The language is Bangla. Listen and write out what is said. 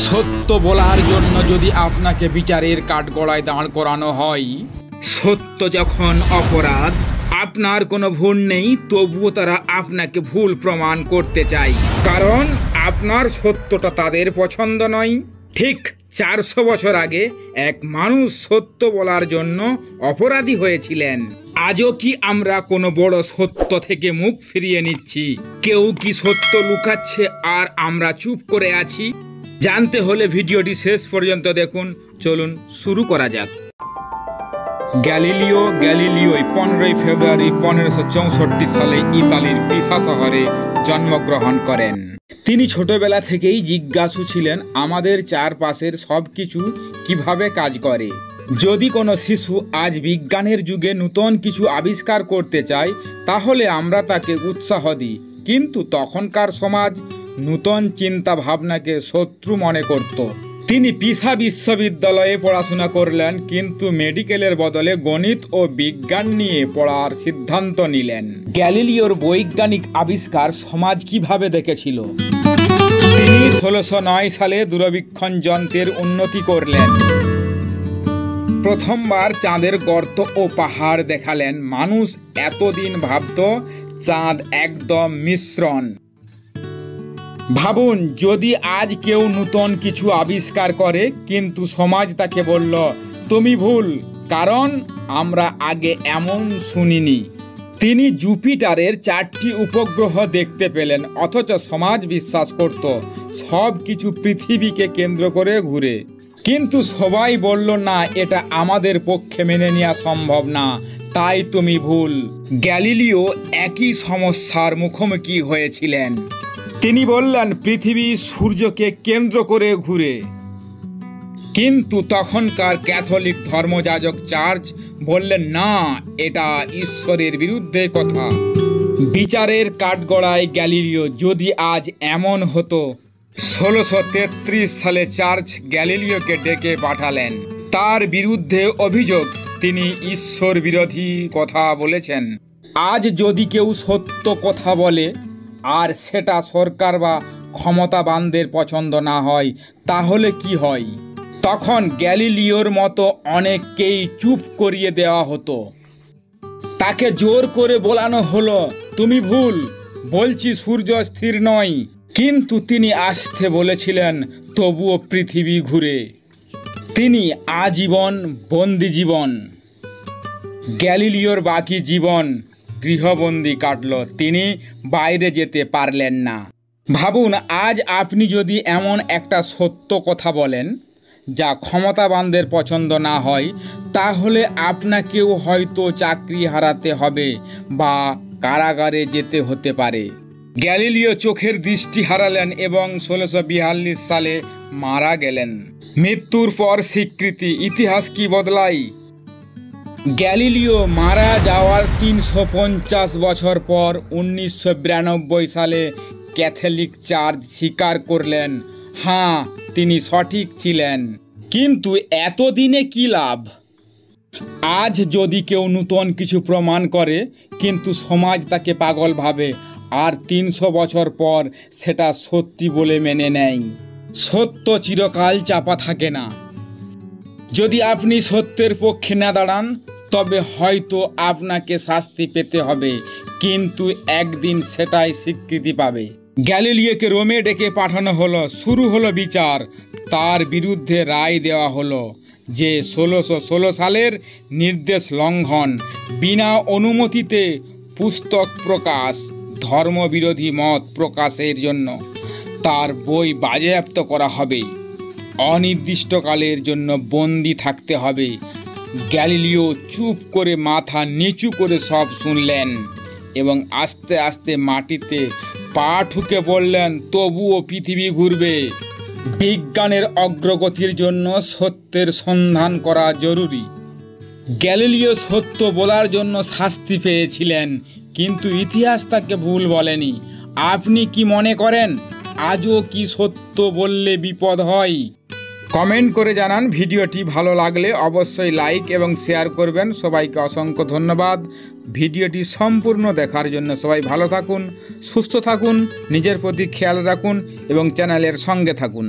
সত্য বলার জন্য যদি আপনাকে বিচারের কাঠগড়ায় দাঁড় করানো হয়, সত্য যখন অপরাধ, আপনার কোনো ভুল নেই, তবুও তারা আপনাকে ভুল প্রমাণ করতে চায়, কারণ আপনার সত্যটা তাদের পছন্দ নয়। ঠিক 400 বছর আগে এক মানুষ সত্য বলার জন্য অপরাধী হয়েছিলেন। আজও কি আমরা কোনো বড় সত্য থেকে মুখ ফিরিয়ে নিচ্ছি? কেউ কি সত্য লুকাচ্ছে আর আমরা চুপ করে আছি? জানতে হলে ভিডিওটি শেষ পর্যন্ত দেখুন। চলুন শুরু করা যাক। গ্যালিলিও 15 ফেব্রুয়ারি 1564 সালে ইতালির পিসা শহরে জন্মগ্রহণ করেন। তিনি ছোটবেলা থেকেই জিজ্ঞাসু ছিলেন আমাদের চারপাশের সব কিছু কিভাবে কাজ করে। যদি কোনো শিশু আজ বিজ্ঞানের যুগে নতুন কিছু আবিষ্কার করতে চায়, তাহলে আমরা তাকে উৎসাহ দিই, কিন্তু তখনকার সমাজ নতুন চিন্তা ভাবনাকে শত্রু মনে করত। তিনি পিসা বিশ্ববিদ্যালয়ে পড়াশোনা করলেন, কিন্তু মেডিকেলের বদলে গণিত ও বিজ্ঞান নিয়ে পড়ার সিদ্ধান্ত নিলেন। গ্যালিলিওর বৈজ্ঞানিক আবিষ্কার সমাজ কিভাবে দেখেছিল? তিনি 1609 সালে দূরবীক্ষণ যন্ত্রের উন্নতি করলেন। প্রথমবার চাঁদের গর্ত ও পাহাড় দেখালেন। মানুষ এতদিন ভাবত চাঁদ একদম মিশ্রণ। ভাবুন, যদি আজ কেউ নতুন কিছু আবিষ্কার করে, কিন্তু সমাজ তাকে বলল তুমি ভুল, কারণ আমরা আগে এমন শুনিনি। তিনি জুপিটারের 4টি উপগ্রহ দেখতে পেলেন, অথচ সমাজ বিশ্বাস করত সব কিছু পৃথিবীকে কেন্দ্র করে ঘুরে। কিন্তু সবাই বলল না, এটা আমাদের পক্ষে মেনে নেওয়া সম্ভব না, তাই তুমি ভুল। গ্যালিলিও একই সমস্যার মুখোমুখি হয়েছিলেন। তিনি বললেন পৃথিবী সূর্যকে কেন্দ্র করে ঘুরে, কিন্তু তখনকার ক্যাথলিক ধর্মযাজক চার্চ বললেন না, এটা ঈশ্বরের বিরুদ্ধে কথা। বিচারের কাঠগড়ায় গ্যালিলিও। যদি আজ এমন হতো। 1633 সালে চার্চ গ্যালিলিওকে ডেকে পাঠালেন। তার বিরুদ্ধে অভিযোগ তিনি ঈশ্বর বিরোধী কথা বলেছেন। আজ যদি কেউ সত্য কথা বলে আর সেটা সরকার বা ক্ষমতাবানদের পছন্দ না হয়, তাহলে কি হয়? তখন গ্যালিলিওর মতো অনেককেই চুপ করিয়ে দেওয়া হতো। তাকে জোর করে বলানো হলো তুমি ভুল, বলছি সূর্য স্থির নয়। কিন্তু তিনি আস্তে বলেছিলেন তবুও পৃথিবী ঘুরে। তিনি আজীবন বন্দি জীবন। গ্যালিলিওর বাকি জীবন গৃহবন্দী কাটল। তিনি বাইরে যেতে পারলেন না। ভাবুন, আজ আপনি যদি এমন একটা সত্য কথা বলেন যা ক্ষমতাবানদের পছন্দ না হয়, তাহলে আপনাকেও হয়তো চাকরি হারাতে হবে বা কারাগারে যেতে হতে পারে। গ্যালিলিও চোখের দৃষ্টি হারালেন এবং 1642 সালে মারা গেলেন। মৃত্যুর পর স্বীকৃতি। ইতিহাস কি বদলায়? গ্যালিলিও মারা যাওয়ার 350 বছর পর 1992 সালে ক্যাথলিক চার্চ স্বীকার করলেন, হ্যাঁ, তিনি সঠিক ছিলেন। কিন্তু এতদিনে কি লাভ? আজ যদি কেউ নতুন কিছু প্রমাণ করে, কিন্তু সমাজ তাকে পাগল ভাবে, আর 300 বছর পর সেটা সত্যি বলে মেনে নেয়। সত্য চিরকাল চাপা থাকে না। যদি আপনি সত্যের পক্ষে না দাঁড়ান, তবে হয়তো আপনাকে শাস্তি পেতে হবে, কিন্তু একদিন সেটাই স্বীকৃতি পাবে। গ্যালিলিওকে রোমে ডেকে পাঠানো হলো। শুরু হলো বিচার। তার বিরুদ্ধে রায় দেওয়া হলো যে 1616 সালের নির্দেশ লঙ্ঘন, বিনা অনুমতিতে পুস্তক প্রকাশ, ধর্মবিরোধী মত প্রকাশের জন্য তার বই বাজেয়াপ্ত করা হবে, অনির্দিষ্টকালের জন্য বন্দি থাকতে হবে। গ্যালিলিও চুপ করে মাথা নিচু করে সব শুনলেন এবং আস্তে আস্তে মাটিতে পা ঠুকে বললেন তবুও পৃথিবী ঘুরবে। বিজ্ঞানের অগ্রগতির জন্য সত্যের সন্ধান করা জরুরি। গ্যালিলিও সত্য বলার জন্য শাস্তি পেয়েছিলেন, কিন্তু ইতিহাস তাকে ভুল বলেনি। আপনি কি মনে করেন আজও কি সত্য বললে বিপদ হয়? কমেন্ট করে জানান। ভিডিওটি ভালো লাগলে অবশ্যই লাইক এবং শেয়ার করবেন। সবাইকে অসংখ্য ধন্যবাদ ভিডিওটি সম্পূর্ণ দেখার জন্য। সবাই ভালো থাকুন, সুস্থ থাকুন, নিজের প্রতি খেয়াল রাখুন এবং চ্যানেলের সঙ্গে থাকুন।